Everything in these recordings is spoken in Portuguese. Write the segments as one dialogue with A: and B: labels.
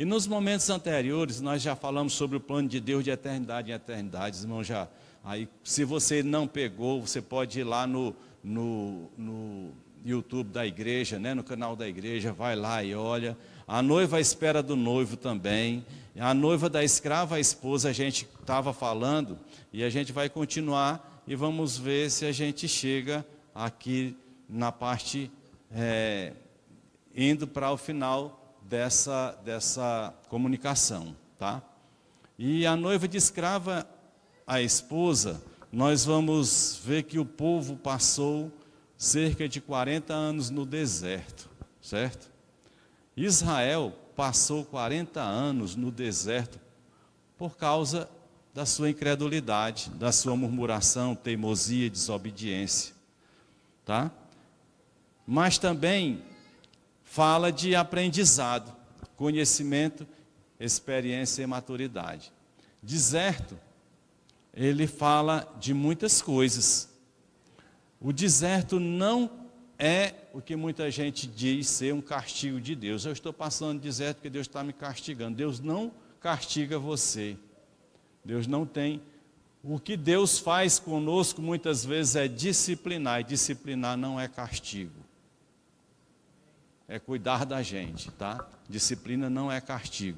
A: E nos momentos anteriores, nós já falamos sobre o plano de Deus de eternidade em eternidade, irmão, aí, se você não pegou, você pode ir lá no YouTube da igreja, né, no canal da igreja, vai lá e olha. A noiva à espera do noivo também, a noiva da escrava à esposa, a gente estava falando, e a gente vai continuar, e vamos ver se a gente chega aqui na parte, indo para o final dessa comunicação, tá? E a noiva de escrava à esposa, nós vamos ver que o povo passou cerca de 40 anos no deserto, certo? Israel passou 40 anos no deserto por causa da sua incredulidade, da sua murmuração, teimosia, desobediência, tá? Mas também fala de aprendizado, conhecimento, experiência e maturidade. Deserto, ele fala de muitas coisas. O deserto não é o que muita gente diz ser um castigo de Deus. Eu estou passando deserto porque Deus está me castigando. Deus não castiga você. Deus não tem. O que Deus faz conosco muitas vezes é disciplinar, e disciplinar não é castigo. É cuidar da gente, tá? Disciplina não é castigo.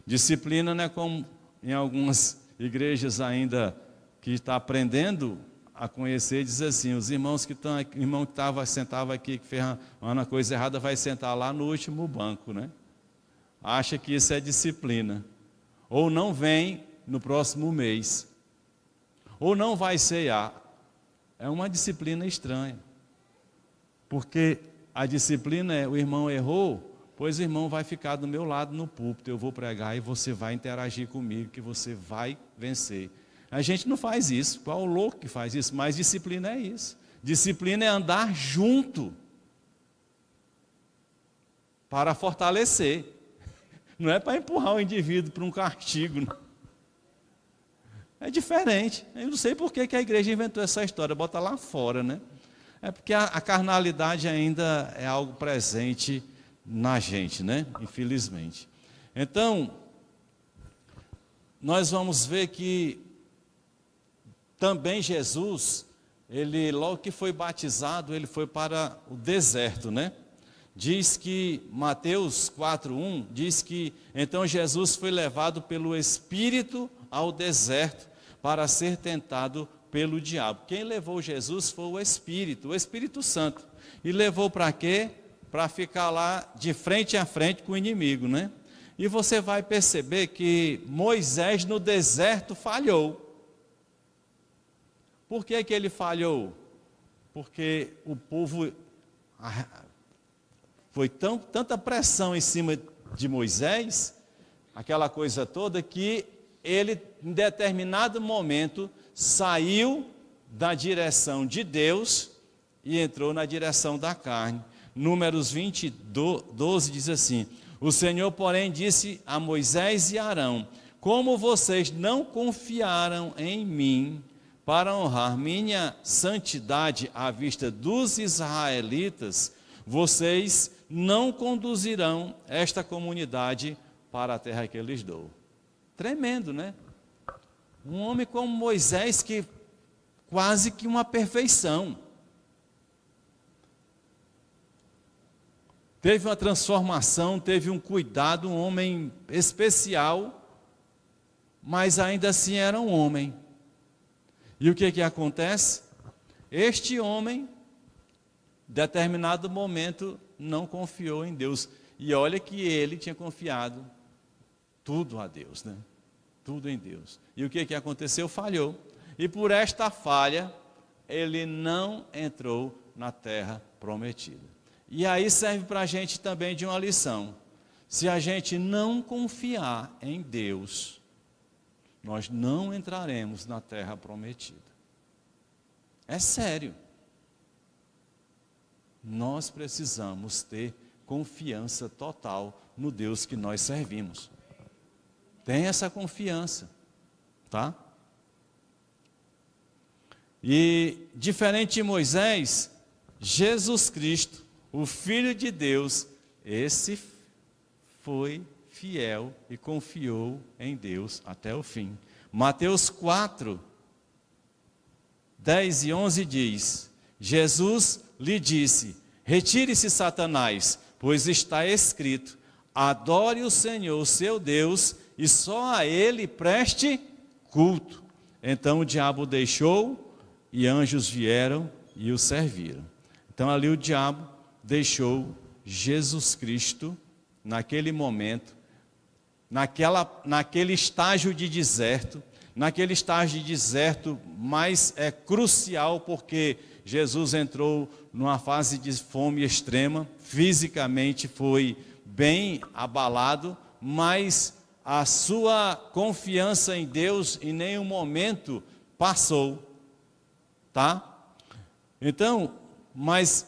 A: Disciplina não é como em algumas igrejas ainda que está aprendendo a conhecer, diz assim, os irmãos que estão aqui, o irmão que sentava aqui, que fez uma coisa errada, vai sentar lá no último banco, né? Acha que isso é disciplina. Ou não vem no próximo mês. Ou não vai ceiar. É uma disciplina estranha. Porque a disciplina é, o irmão errou, pois o irmão vai ficar do meu lado no púlpito, eu vou pregar e você vai interagir comigo, que você vai vencer. A gente não faz isso, qual o louco que faz isso? Mas disciplina é isso. Disciplina é andar junto para fortalecer. Não é para empurrar o indivíduo para um castigo. Não. É diferente. Eu não sei por que a igreja inventou essa história, bota lá fora, né? É porque a carnalidade ainda é algo presente na gente, né? Infelizmente. Então, nós vamos ver que também Jesus, ele logo que foi batizado, ele foi para o deserto, né? Diz que, Mateus 4:1, diz que, então Jesus foi levado pelo Espírito ao deserto para ser tentado pelo diabo. Quem levou Jesus foi o Espírito Santo. E levou para quê? Para ficar lá de frente a frente com o inimigo, né? E você vai perceber que Moisés no deserto falhou. Por que ele falhou? Porque o povo, foi tanta pressão em cima de Moisés, aquela coisa toda, que ele, em determinado momento, saiu da direção de Deus e entrou na direção da carne. Números 20, 12 diz assim, o Senhor, porém, disse a Moisés e Arão, como vocês não confiaram em mim para honrar minha santidade à vista dos israelitas, vocês não conduzirão esta comunidade para a terra que eu lhes dou. Tremendo, né? Um homem como Moisés, que quase que uma perfeição. Teve uma transformação, teve um cuidado, um homem especial, mas ainda assim era um homem. E o que acontece? Este homem, em determinado momento, não confiou em Deus. E olha que ele tinha confiado tudo a Deus, né? Tudo em Deus. E o que aconteceu? Falhou. E por esta falha, ele não entrou na terra prometida. E aí serve para a gente também de uma lição. Se a gente não confiar em Deus, nós não entraremos na terra prometida. É sério. Nós precisamos ter confiança total no Deus que nós servimos. Tem essa confiança, tá? E diferente de Moisés, Jesus Cristo, o Filho de Deus, esse foi fiel e confiou em Deus até o fim. Mateus 4, 10 e 11 diz: Jesus lhe disse: retire-se, Satanás, pois está escrito: adore o Senhor, seu Deus, e só a Ele preste culto. Então o diabo o deixou e anjos vieram e o serviram. Então ali o diabo deixou Jesus Cristo naquele momento, naquele estágio de deserto, mas é crucial porque Jesus entrou numa fase de fome extrema, fisicamente foi bem abalado, mas a sua confiança em Deus em nenhum momento passou, tá? Então, mas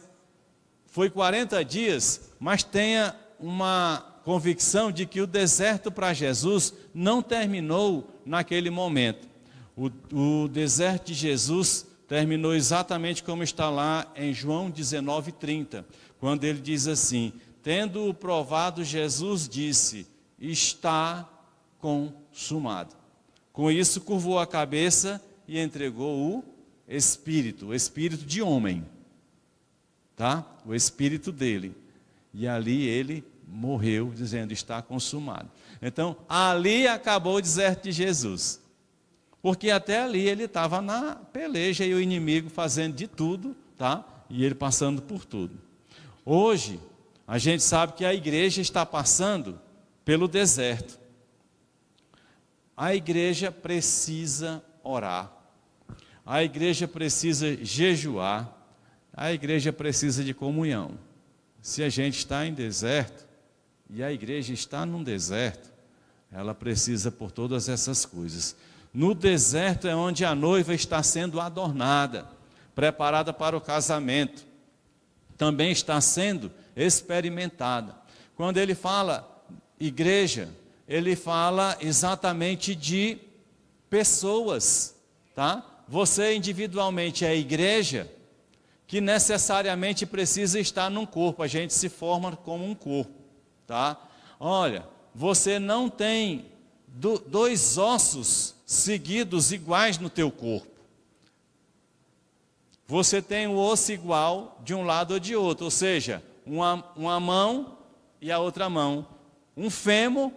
A: foi 40 dias, mas tenha uma convicção de que o deserto para Jesus não terminou naquele momento. O deserto de Jesus terminou exatamente como está lá em João 19:30, quando ele diz assim: tendo-o provado, Jesus disse: está consumado. Com isso, curvou a cabeça e entregou o espírito de homem, tá? O espírito dele. E ali ele morreu, dizendo: está consumado. Então, ali acabou o deserto de Jesus. Porque até ali ele estava na peleja e o inimigo fazendo de tudo, tá? E ele passando por tudo. Hoje, a gente sabe que a igreja está passando pelo deserto. A igreja precisa orar. A igreja precisa jejuar. A igreja precisa de comunhão. Se a gente está em deserto, e a igreja está num deserto, ela precisa por todas essas coisas. No deserto é onde a noiva está sendo adornada, preparada para o casamento. Também está sendo experimentada. Quando ele fala igreja, ele fala exatamente de pessoas, tá? Você individualmente é igreja, que necessariamente precisa estar num corpo. A gente se forma como um corpo, tá? Olha, você não tem dois ossos seguidos iguais no teu corpo. Você tem o osso igual de um lado ou de outro, ou seja, uma mão e a outra mão. Um fêmur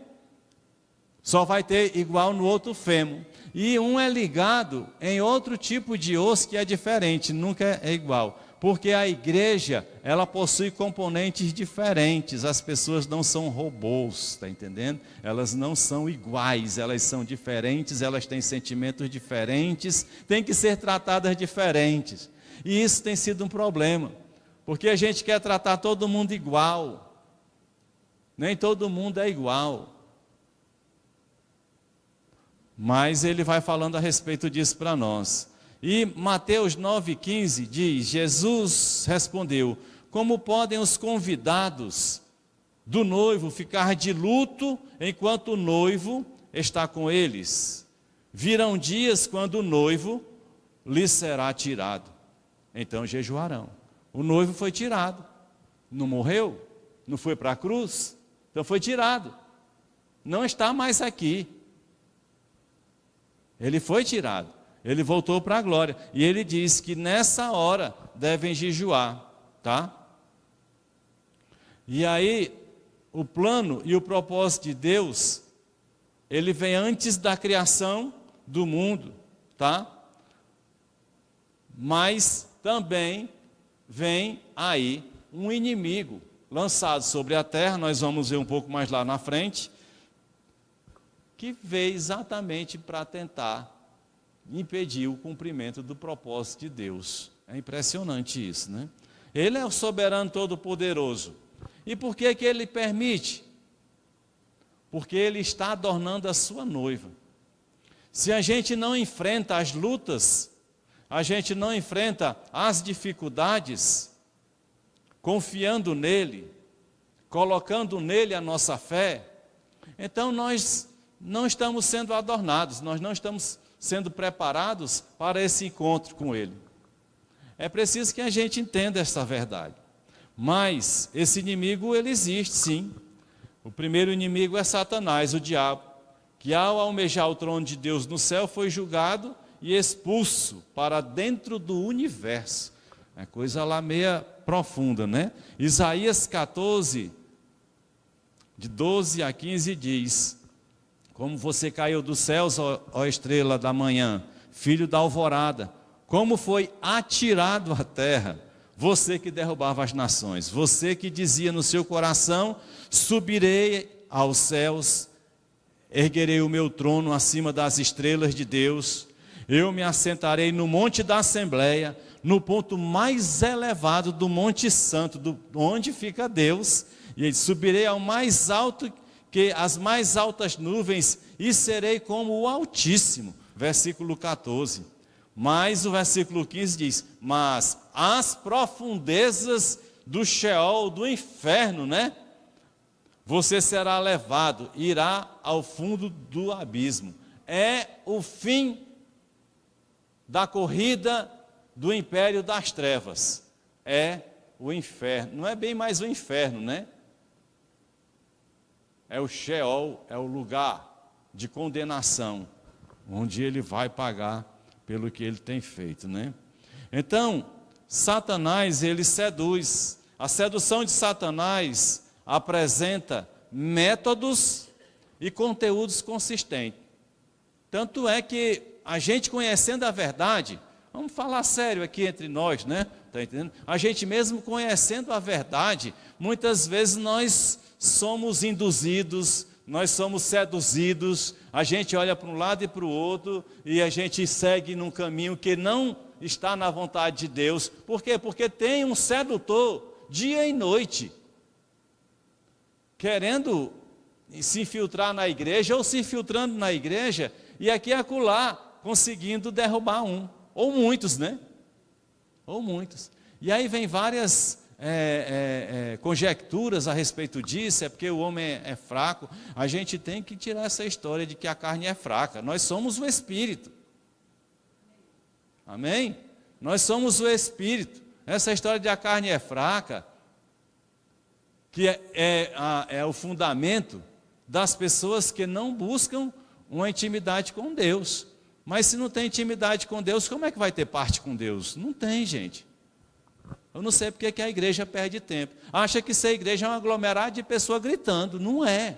A: só vai ter igual no outro fêmur. E um é ligado em outro tipo de osso que é diferente, nunca é igual. Porque a igreja, ela possui componentes diferentes. As pessoas não são robôs, está entendendo? Elas não são iguais, elas são diferentes, elas têm sentimentos diferentes, têm que ser tratadas diferentes. E isso tem sido um problema, porque a gente quer tratar todo mundo igual. Nem todo mundo é igual. Mas ele vai falando a respeito disso para nós. E Mateus 9,15 diz: Jesus respondeu: como podem os convidados do noivo ficar de luto enquanto o noivo está com eles? Virão dias quando o noivo lhes será tirado, então jejuarão. O noivo foi tirado, não morreu, não foi para a cruz, então foi tirado, não está mais aqui. Ele foi tirado, ele voltou para a glória, e ele diz que nessa hora devem jejuar, tá? E aí, o plano e o propósito de Deus, ele vem antes da criação do mundo, tá? Mas também vem aí um inimigo lançado sobre a terra, nós vamos ver um pouco mais lá na frente, que veio exatamente para tentar impedir o cumprimento do propósito de Deus. É impressionante isso, né? Ele é o soberano todo-poderoso. E por que que ele permite? Porque ele está adornando a sua noiva. Se a gente não enfrenta as lutas, a gente não enfrenta as dificuldades, confiando nele, colocando nele a nossa fé, então nós não estamos sendo adornados, nós não estamos sendo preparados para esse encontro com ele. É preciso que a gente entenda essa verdade. Mas esse inimigo, ele existe sim. O primeiro inimigo é Satanás, o diabo, que ao almejar o trono de Deus no céu foi julgado e expulso para dentro do universo. É coisa lá meia profunda, né? Isaías 14, de 12 a 15 diz: como você caiu dos céus, ó estrela da manhã, filho da alvorada, como foi atirado à terra, você que derrubava as nações, você que dizia no seu coração: subirei aos céus, erguerei o meu trono acima das estrelas de Deus, eu me assentarei no monte da Assembleia, no ponto mais elevado do Monte Santo, onde fica Deus, e ele: subirei ao mais alto que as mais altas nuvens, e serei como o Altíssimo. Versículo 14. Mas o versículo 15 diz: mas as profundezas do Sheol, do inferno, né? Você será levado, irá ao fundo do abismo. É o fim da corrida do império das trevas. É o inferno. Não é bem mais o inferno, né? É o Sheol, é o lugar de condenação, onde ele vai pagar pelo que ele tem feito, né? Então, Satanás, ele seduz. A sedução de Satanás apresenta métodos e conteúdos consistentes. Tanto é que a gente, conhecendo a verdade, vamos falar sério aqui entre nós, né? Tá entendendo? A gente mesmo conhecendo a verdade, muitas vezes nós somos induzidos, nós somos seduzidos, a gente olha para um lado e para o outro, e a gente segue num caminho que não está na vontade de Deus. Por quê? Porque tem um sedutor, dia e noite, querendo se infiltrar na igreja, ou se infiltrando na igreja, e aqui e acolá, conseguindo derrubar um, ou muitos, né? Ou muitos. E aí vem várias conjecturas a respeito disso. É porque o homem é fraco. A gente tem que tirar essa história de que a carne é fraca. Nós somos o Espírito. Amém? Nós somos o Espírito. Essa história de a carne é fraca, que é o fundamento das pessoas que não buscam uma intimidade com Deus. Mas se não tem intimidade com Deus, como é que vai ter parte com Deus? Não tem, gente. Eu não sei porque que a igreja perde tempo. Acha que ser igreja é um aglomerado de pessoas gritando. Não é.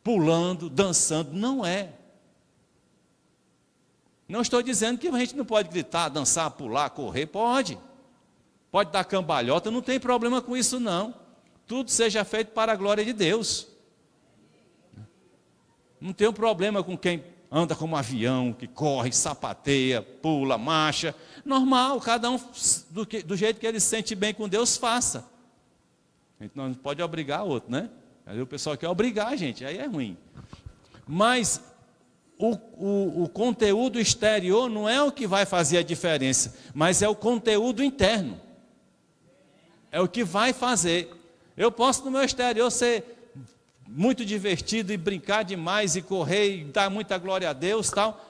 A: Pulando, dançando. Não é. Não estou dizendo que a gente não pode gritar, dançar, pular, correr. Pode. Pode dar cambalhota. Não tem problema com isso, não. Tudo seja feito para a glória de Deus. Não tem um problema com quem anda como um avião, que corre, sapateia, pula, marcha. Normal, cada um do jeito que ele se sente bem com Deus, faça. A gente não pode obrigar o outro, né? Aí o pessoal quer obrigar a gente, aí é ruim. Mas o conteúdo exterior não é o que vai fazer a diferença, mas é o conteúdo interno. É o que vai fazer. Eu posso no meu exterior ser muito divertido e brincar demais e correr e dar muita glória a Deus, tal,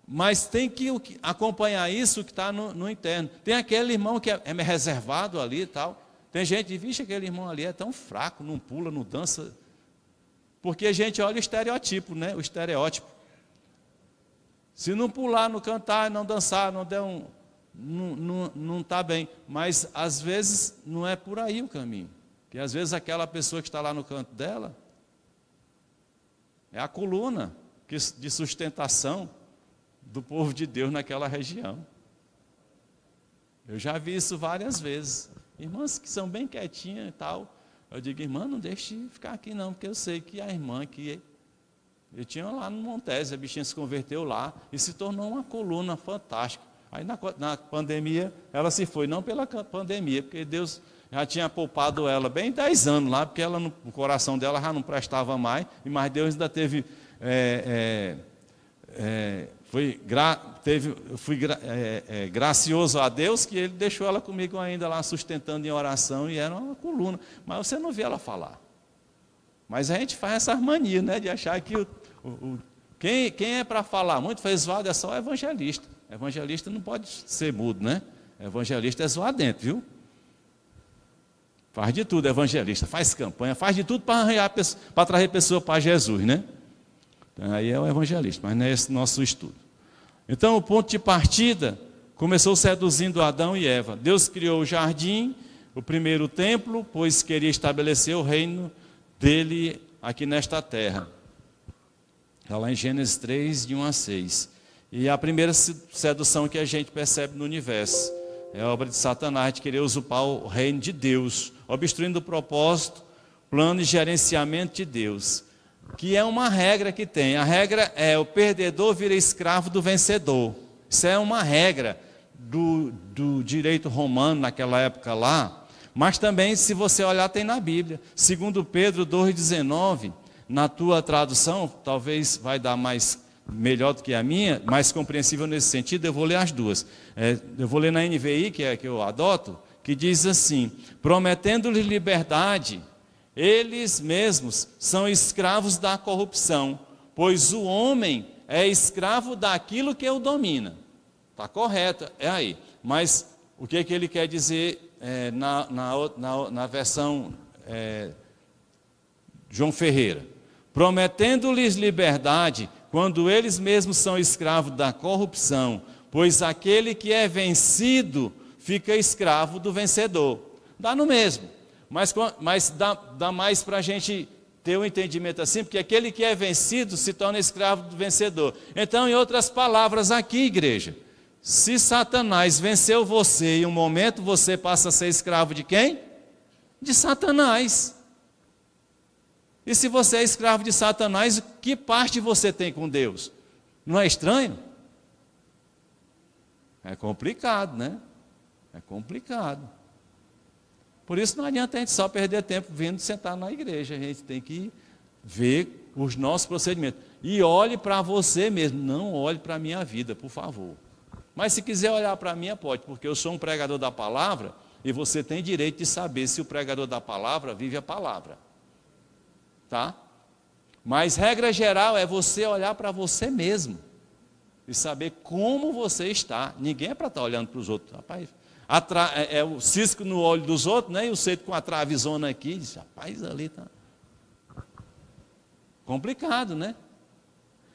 A: mas tem que acompanhar isso que está no interno. Tem aquele irmão que é reservado ali e tal. Tem gente que vixe, aquele irmão ali é tão fraco, não pula, não dança. Porque a gente olha o estereotipo, né? O estereótipo. Se não pular, não cantar, não dançar, não der não está bem. Mas às vezes não é por aí o caminho. Porque às vezes aquela pessoa que está lá no canto dela é a coluna de sustentação do povo de Deus naquela região. Eu já vi isso várias vezes. Irmãs que são bem quietinhas e tal. Eu digo: irmã, não deixe ficar aqui não, porque eu sei que a irmã que eu tinha lá no Montese, a bichinha se converteu lá e se tornou uma coluna fantástica. Aí na pandemia ela se foi, não pela pandemia, porque Deus já tinha poupado ela bem 10 anos lá, porque o coração dela já não prestava mais, mas Deus ainda teve, fui gracioso a Deus, que Ele deixou ela comigo ainda lá, sustentando em oração, e era uma coluna, mas você não vê ela falar. Mas a gente faz essas manias, né, de achar que quem é para falar muito, fez zoado, é só o evangelista. Evangelista não pode ser mudo, né? Evangelista é zoar dentro, viu? Faz de tudo, evangelista, faz campanha, faz de tudo para trazer pessoa para Jesus, né? Então, aí é o evangelista, mas não é esse nosso estudo. Então, o ponto de partida começou seduzindo Adão e Eva. Deus criou o jardim, o primeiro templo, pois queria estabelecer o reino dele aqui nesta terra. Está lá em Gênesis 3, de 1 a 6. E a primeira sedução que a gente percebe no universo é a obra de Satanás, de querer usurpar o reino de Deus, obstruindo o propósito, plano e gerenciamento de Deus, que é uma regra que tem. A regra é: o perdedor vira escravo do vencedor. Isso é uma regra do direito romano naquela época lá, mas também, se você olhar, tem na Bíblia. Segundo Pedro 2,19, na tua tradução, talvez vai dar melhor do que a minha, mais compreensível nesse sentido, eu vou ler as duas. Eu vou ler na NVI, que é a que eu adoto, que diz assim: prometendo-lhes liberdade, eles mesmos são escravos da corrupção, pois o homem é escravo daquilo que o domina. Está correto, é aí. Mas o que ele quer dizer na versão João Ferreira? Prometendo-lhes liberdade, quando eles mesmos são escravos da corrupção, pois aquele que é vencido fica escravo do vencedor. Dá no mesmo, mas dá mais para a gente ter um entendimento assim, porque aquele que é vencido se torna escravo do vencedor. Então, em outras palavras aqui, igreja, se Satanás venceu você, em um momento você passa a ser escravo de quem? De Satanás. E se você é escravo de Satanás, que parte você tem com Deus? Não é estranho? É complicado, né? É complicado. Por isso não adianta a gente só perder tempo vindo sentar na igreja. A gente tem que ver os nossos procedimentos. E olhe para você mesmo, não olhe para a minha vida, por favor. Mas se quiser olhar para a minha, pode, porque eu sou um pregador da palavra e você tem direito de saber se o pregador da palavra vive a palavra. Tá? Mas regra geral é você olhar para você mesmo e saber como você está. Ninguém é para estar olhando para os outros. Rapaz, é o cisco no olho dos outros, né? E o cedo com a travezona aqui, diz, rapaz, ali está complicado, né?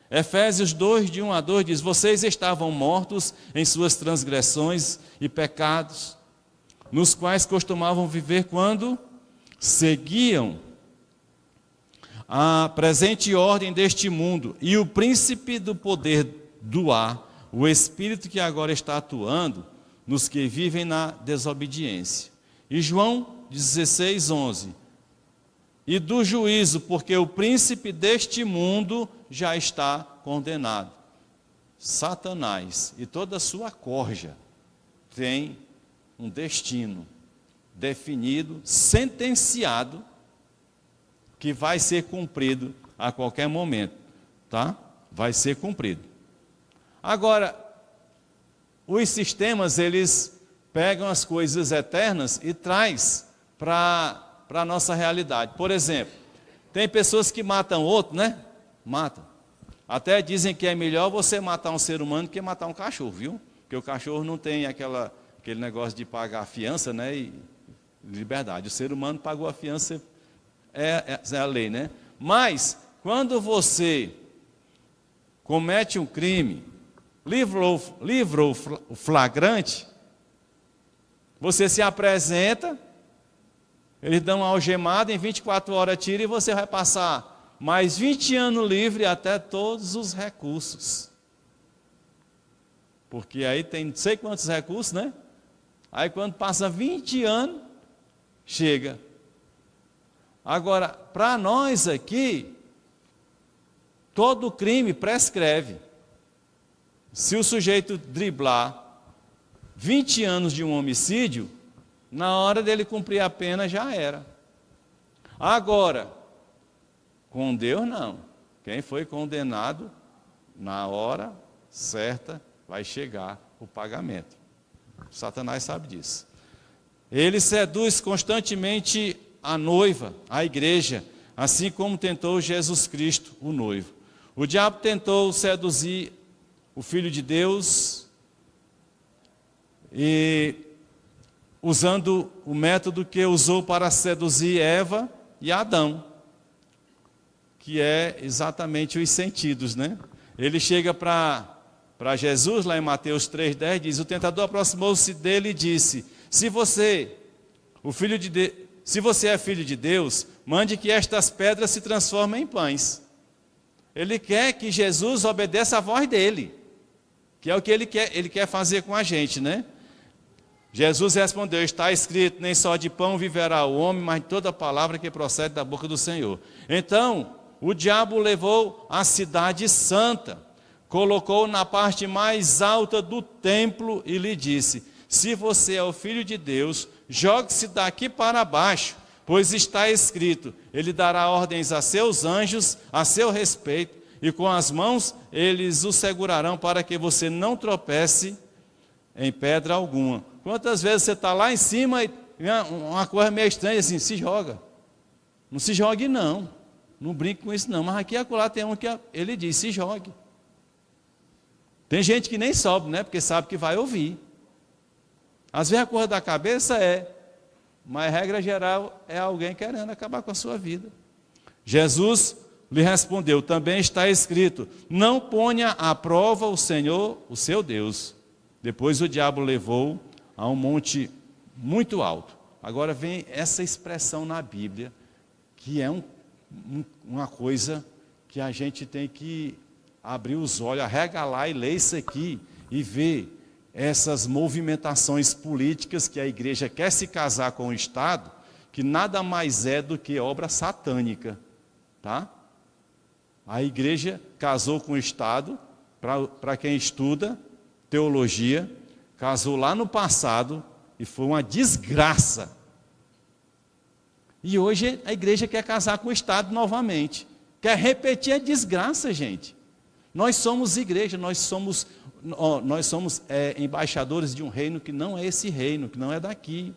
A: Efésios 2, de 1 a 2 diz: vocês estavam mortos em suas transgressões e pecados, nos quais costumavam viver quando seguiam a presente ordem deste mundo e o príncipe do poder do ar, o espírito que agora está atuando nos que vivem na desobediência. E João 16, 11. E do juízo, porque o príncipe deste mundo já está condenado. Satanás e toda a sua corja tem um destino definido, sentenciado, que vai ser cumprido a qualquer momento, tá? Vai ser cumprido. Agora, os sistemas, eles pegam as coisas eternas e traz para a nossa realidade. Por exemplo, tem pessoas que matam outro, né? Matam. Até dizem que é melhor você matar um ser humano que matar um cachorro, viu? Porque o cachorro não tem aquele negócio de pagar a fiança, né? E liberdade. O ser humano pagou a fiança, é a lei, né? Mas, quando você comete um crime, livrou o flagrante, você se apresenta, eles dão uma algemada, em 24 horas tira e você vai passar mais 20 anos livre até todos os recursos. Porque aí tem não sei quantos recursos, né? Aí quando passa 20 anos, chega. Agora, para nós aqui, todo crime prescreve. Se o sujeito driblar 20 anos de um homicídio, na hora dele cumprir a pena já era. Agora, com Deus não. Quem foi condenado, na hora certa, vai chegar o pagamento. Satanás sabe disso. Ele seduz constantemente a noiva, a igreja, assim como tentou Jesus Cristo, o noivo. O diabo tentou seduzir o Filho de Deus e usando o método que usou para seduzir Eva e Adão, que é exatamente os sentidos, né? Ele chega para Jesus, lá em Mateus 3,10, diz: o tentador aproximou-se dele e disse: se você é filho de Deus, mande que estas pedras se transformem em pães. Ele quer que Jesus obedeça a voz dele, que é o que ele quer fazer com a gente, né? Jesus respondeu: está escrito, nem só de pão viverá o homem, mas de toda palavra que procede da boca do Senhor. Então, o diabo levou a cidade santa, colocou na parte mais alta do templo e lhe disse: se você é o Filho de Deus, jogue-se daqui para baixo, pois está escrito, ele dará ordens a seus anjos a seu respeito, e com as mãos eles o segurarão para que você não tropece em pedra alguma. Quantas vezes você está lá em cima e uma coisa meio estranha assim, se joga. Não se jogue não, não brinque com isso não, mas aqui e acolá tem um que ele diz, se jogue. Tem gente que nem sobe, né, porque sabe que vai ouvir. Às vezes a coisa da cabeça mas regra geral é alguém querendo acabar com a sua vida. Jesus lhe respondeu: também está escrito, não ponha à prova o Senhor, o seu Deus. Depois o diabo levou a um monte muito alto. Agora vem essa expressão na Bíblia, que é uma coisa que a gente tem que abrir os olhos, arregalar e ler isso aqui e ver essas movimentações políticas que a igreja quer se casar com o Estado, que nada mais é do que obra satânica, tá? A igreja casou com o Estado, para quem estuda teologia, casou lá no passado e foi uma desgraça. E hoje a igreja quer casar com o Estado novamente, quer repetir a desgraça, gente. Nós somos igreja, nós somos embaixadores de um reino que não é esse reino, que não é daqui.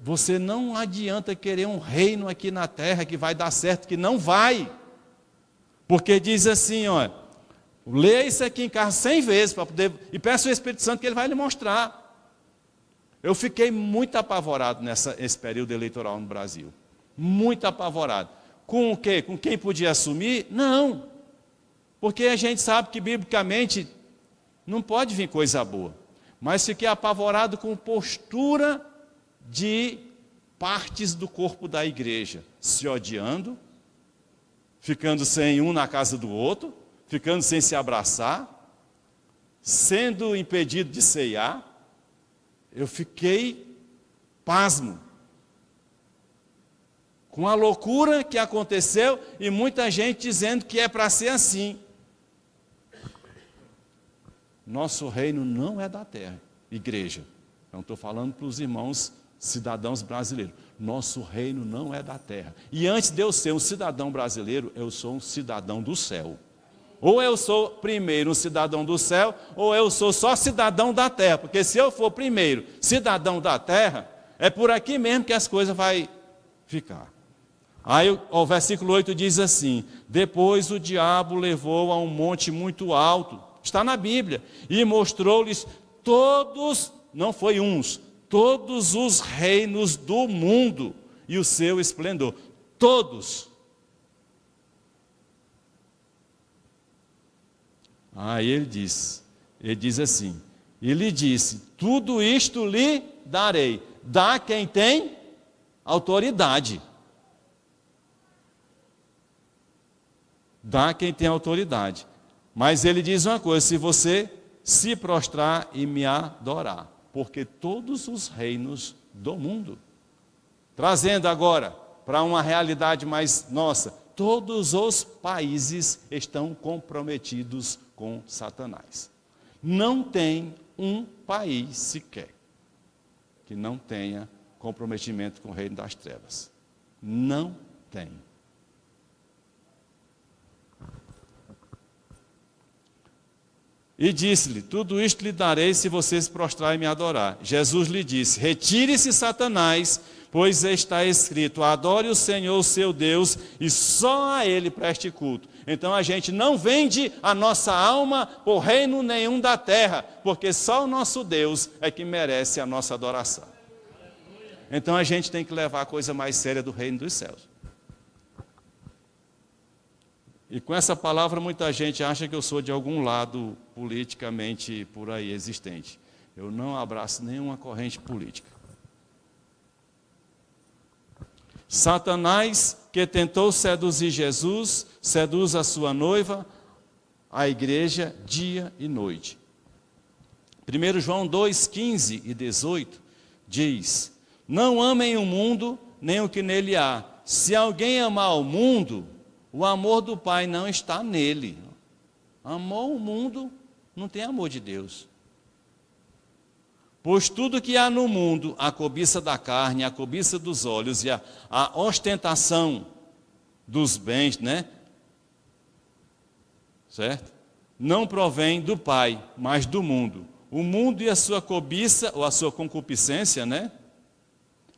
A: Você não adianta querer um reino aqui na terra que vai dar certo, que não vai. Porque diz assim, ó, leia isso aqui em casa 100 vezes, para poder, e peça ao Espírito Santo que ele vai lhe mostrar. Eu fiquei muito apavorado nesse período eleitoral no Brasil. Muito apavorado. Com o quê? Com quem podia assumir? Não. Porque a gente sabe que, biblicamente, não pode vir coisa boa. Mas fiquei apavorado com postura de partes do corpo da igreja, se odiando, ficando sem um na casa do outro, ficando sem se abraçar, sendo impedido de ceiar. Eu fiquei pasmo com a loucura que aconteceu e muita gente dizendo que é para ser assim. Nosso reino não é da terra, igreja. Não estou falando para os irmãos cidadãos brasileiros. Nosso reino não é da terra. E antes de eu ser um cidadão brasileiro, eu sou um cidadão do céu. Ou eu sou primeiro um cidadão do céu, ou eu sou só cidadão da terra. Porque se eu for primeiro cidadão da terra, é por aqui mesmo que as coisas vão ficar. Aí o versículo 8 diz assim: depois o diabo levou a um monte muito alto, está na Bíblia, e mostrou-lhes todos, não foi uns, todos os reinos do mundo e o seu esplendor. Todos. Aí ele diz assim, e lhe disse, tudo isto lhe darei. Dá quem tem autoridade. Dá quem tem autoridade. Mas ele diz uma coisa: se você se prostrar e me adorar, porque todos os reinos do mundo, trazendo agora para uma realidade mais nossa, todos os países estão comprometidos com Satanás. Não tem um país sequer que não tenha comprometimento com o reino das trevas. Não tem. E disse-lhe, tudo isto lhe darei se você se prostrar e me adorar. Jesus lhe disse, retire-se, Satanás, pois está escrito: adore o Senhor, o seu Deus, e só a Ele preste culto. Então a gente não vende a nossa alma por reino nenhum da terra, porque só o nosso Deus é que merece a nossa adoração. Então a gente tem que levar a coisa mais séria do reino dos céus. E com essa palavra muita gente acha que eu sou de algum lado politicamente por aí existente. Eu não abraço nenhuma corrente política. Satanás, que tentou seduzir Jesus, seduz a sua noiva, a igreja, dia e noite. 1 João 2, 15 e 18 diz: não amem o mundo, nem o que nele há. Se alguém amar o mundo, o amor do Pai não está nele. Amou o mundo, não tem amor de Deus. Pois tudo que há no mundo, a cobiça da carne, a cobiça dos olhos e a ostentação dos bens, né? Certo? Não provém do Pai, mas do mundo. O mundo e a sua cobiça, ou a sua concupiscência, né?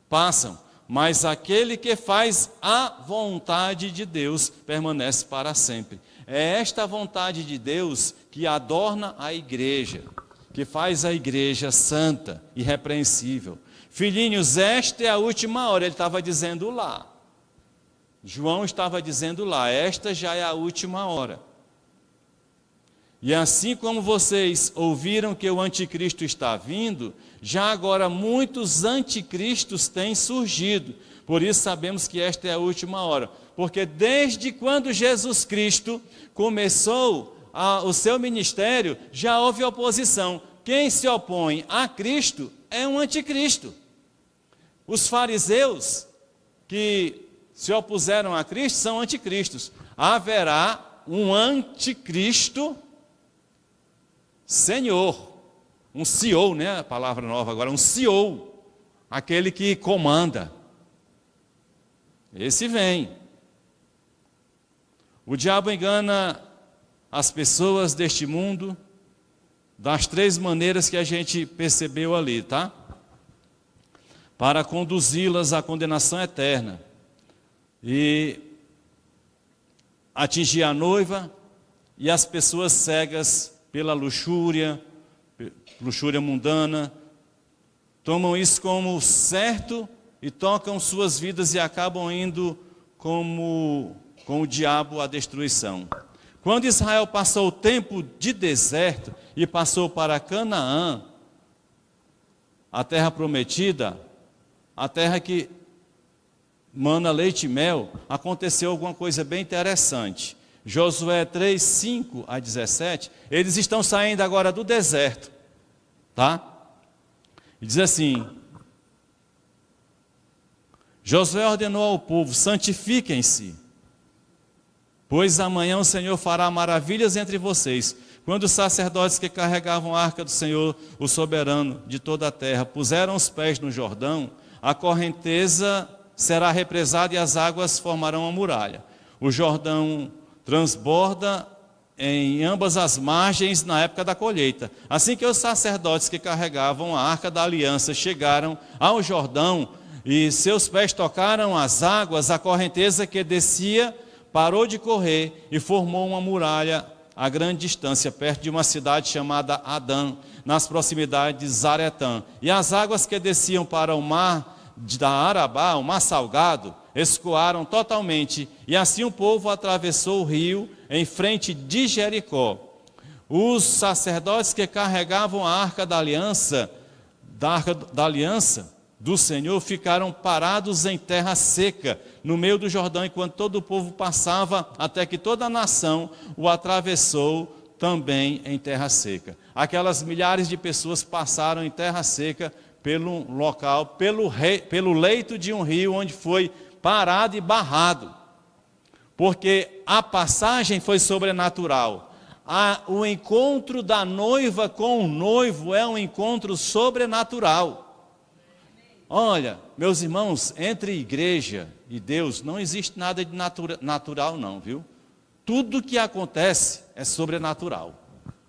A: Passam, mas aquele que faz a vontade de Deus permanece para sempre. É esta vontade de Deus que adorna a igreja, que faz a igreja santa, irrepreensível. Filhinhos, esta é a última hora. Ele estava dizendo lá. João estava dizendo lá, esta já é a última hora. E assim como vocês ouviram que o anticristo está vindo, já agora muitos anticristos têm surgido. Por isso sabemos que esta é a última hora. Porque desde quando Jesus Cristo começou o seu ministério, já houve oposição. Quem se opõe a Cristo é um anticristo. Os fariseus que se opuseram a Cristo são anticristos. Haverá um anticristo Senhor, um CEO, né? A palavra nova agora, um CEO, aquele que comanda. Esse vem. O diabo engana as pessoas deste mundo das três maneiras que a gente percebeu ali, tá? Para conduzi-las à condenação eterna e atingir a noiva e as pessoas cegas pela luxúria mundana, tomam isso como certo e tocam suas vidas e acabam indo com o diabo à destruição. Quando Israel passou o tempo de deserto e passou para Canaã, a terra prometida, a terra que mana leite e mel, aconteceu alguma coisa bem interessante. Josué 3, 5 a 17, eles estão saindo agora do deserto, tá? E diz assim: Josué ordenou ao povo: santifiquem-se, pois amanhã o Senhor fará maravilhas entre vocês. Quando os sacerdotes que carregavam a arca do Senhor, o soberano de toda a terra, puseram os pés no Jordão, a correnteza será represada e as águas formarão uma muralha. O Jordão transborda em ambas as margens na época da colheita. Assim que os sacerdotes que carregavam a arca da aliança chegaram ao Jordão e seus pés tocaram as águas, a correnteza que descia parou de correr e formou uma muralha a grande distância, perto de uma cidade chamada Adã, nas proximidades de Zaretã. E as águas que desciam para o mar da Arabá, o mar salgado, escoaram totalmente, e assim o povo atravessou o rio em frente de Jericó. Os sacerdotes que carregavam a arca da aliança do Senhor ficaram parados em terra seca, no meio do Jordão, enquanto todo o povo passava, até que toda a nação o atravessou também em terra seca. Aquelas milhares de pessoas passaram em terra seca pelo local, pelo leito de um rio onde foi parado e barrado, porque a passagem foi sobrenatural. O encontro da noiva com o noivo é um encontro sobrenatural. Olha, meus irmãos, entre igreja e Deus não existe nada de natural não, viu? Tudo que acontece é sobrenatural.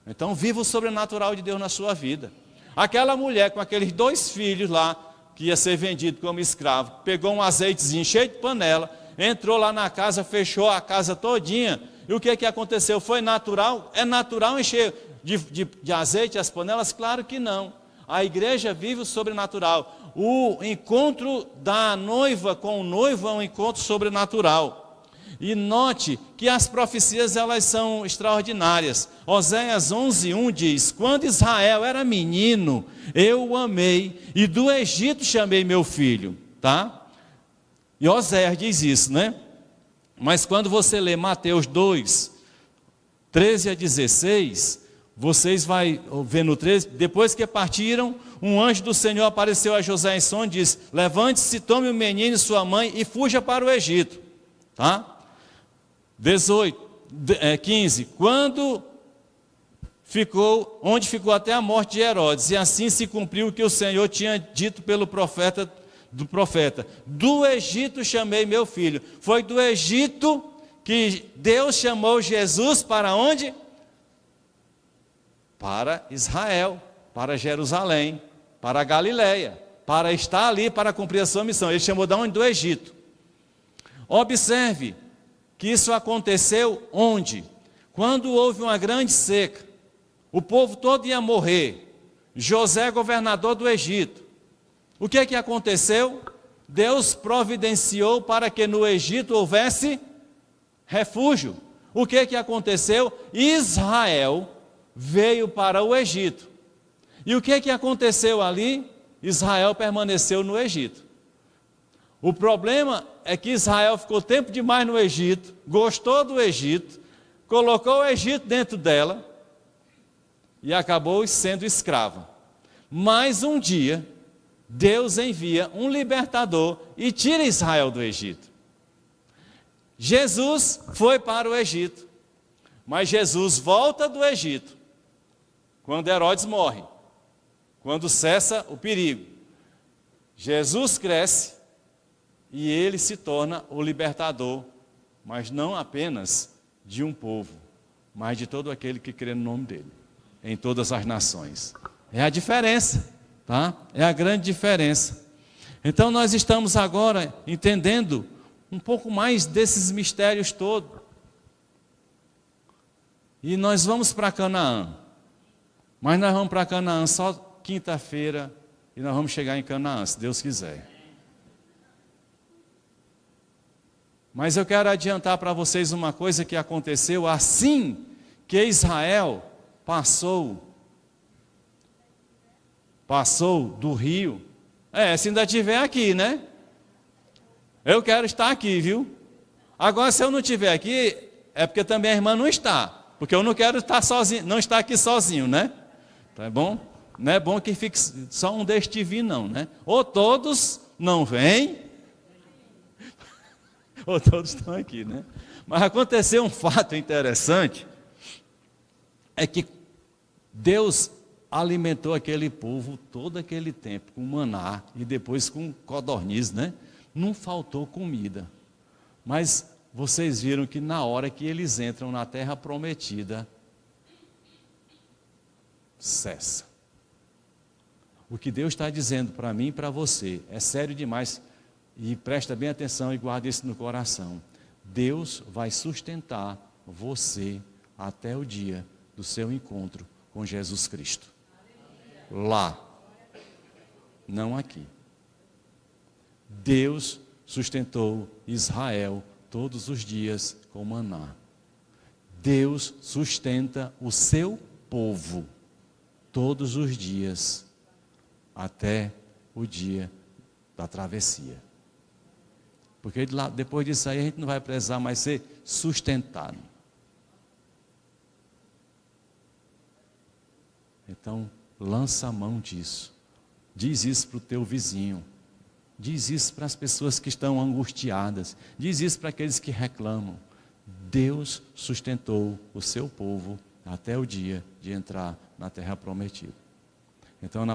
A: Então viva o sobrenatural de Deus na sua vida. Aquela mulher com aqueles 2 filhos lá, que ia ser vendido como escravo, pegou um azeitezinho cheio de panela, entrou lá na casa, fechou a casa todinha, e o que aconteceu? Foi natural? É natural encher de azeite as panelas? Claro que não. A igreja vive o sobrenatural. O encontro da noiva com o noivo é um encontro sobrenatural. E note que as profecias elas são extraordinárias. Oséias 11:1 diz: quando Israel era menino, eu o amei, e do Egito chamei meu filho. Tá? E Oséias diz isso, né? Mas quando você lê Mateus 2:13-16, vocês vão ver no 13, depois que partiram, um anjo do Senhor apareceu a José em sonho e disse: levante-se, tome o menino e sua mãe e fuja para o Egito. Tá? 15, onde ficou até a morte de Herodes, e assim se cumpriu o que o Senhor tinha dito pelo profeta, do Egito chamei meu filho. Foi do Egito que Deus chamou Jesus para onde? Para Israel, para Jerusalém, para a Galileia, para estar ali, para cumprir a sua missão. Ele chamou de onde? Do Egito. Observe que isso aconteceu onde? Quando houve uma grande seca, o povo todo ia morrer. José, governador do Egito. O que aconteceu? Deus providenciou para que no Egito houvesse refúgio. O que aconteceu? Israel veio para o Egito. E o que aconteceu ali? Israel permaneceu no Egito. O problema é que Israel ficou tempo demais no Egito, gostou do Egito, colocou o Egito dentro dela e acabou sendo escrava. Mas um dia, Deus envia um libertador e tira Israel do Egito. Jesus foi para o Egito, mas Jesus volta do Egito quando Herodes morre, quando cessa o perigo. Jesus cresce e ele se torna o libertador, mas não apenas de um povo, mas de todo aquele que crê no nome dele, em todas as nações. É a diferença, tá? É a grande diferença. Então nós estamos agora entendendo um pouco mais desses mistérios todos. E nós vamos para Canaã. Mas nós vamos para Canaã só quinta-feira e nós vamos chegar em Canaã, se Deus quiser. Mas eu quero adiantar para vocês uma coisa que aconteceu assim que Israel passou do rio. Se ainda estiver aqui, né? Eu quero estar aqui, viu? Agora, se eu não estiver aqui, é porque também a irmã não está. Porque eu não quero estar sozinho, não estar aqui sozinho, né? Tá bom? Não é bom que fique só um deste vir, não, né? Ou todos não vêm, ou todos estão aqui, né? Mas aconteceu um fato interessante, é que Deus alimentou aquele povo todo aquele tempo com maná e depois com codorniz, né? Não faltou comida. Mas vocês viram que na hora que eles entram na terra prometida, cessa. O que Deus está dizendo para mim e para você é sério demais. E presta bem atenção e guarda isso no coração. Deus vai sustentar você até o dia do seu encontro com Jesus Cristo. Lá, não aqui. Deus sustentou Israel todos os dias com maná. Deus sustenta o seu povo todos os dias até o dia da travessia. Porque depois disso aí a gente não vai precisar mais ser sustentado. Então, lança a mão disso. Diz isso para o teu vizinho. Diz isso para as pessoas que estão angustiadas. Diz isso para aqueles que reclamam. Deus sustentou o seu povo até o dia de entrar na terra prometida. Então,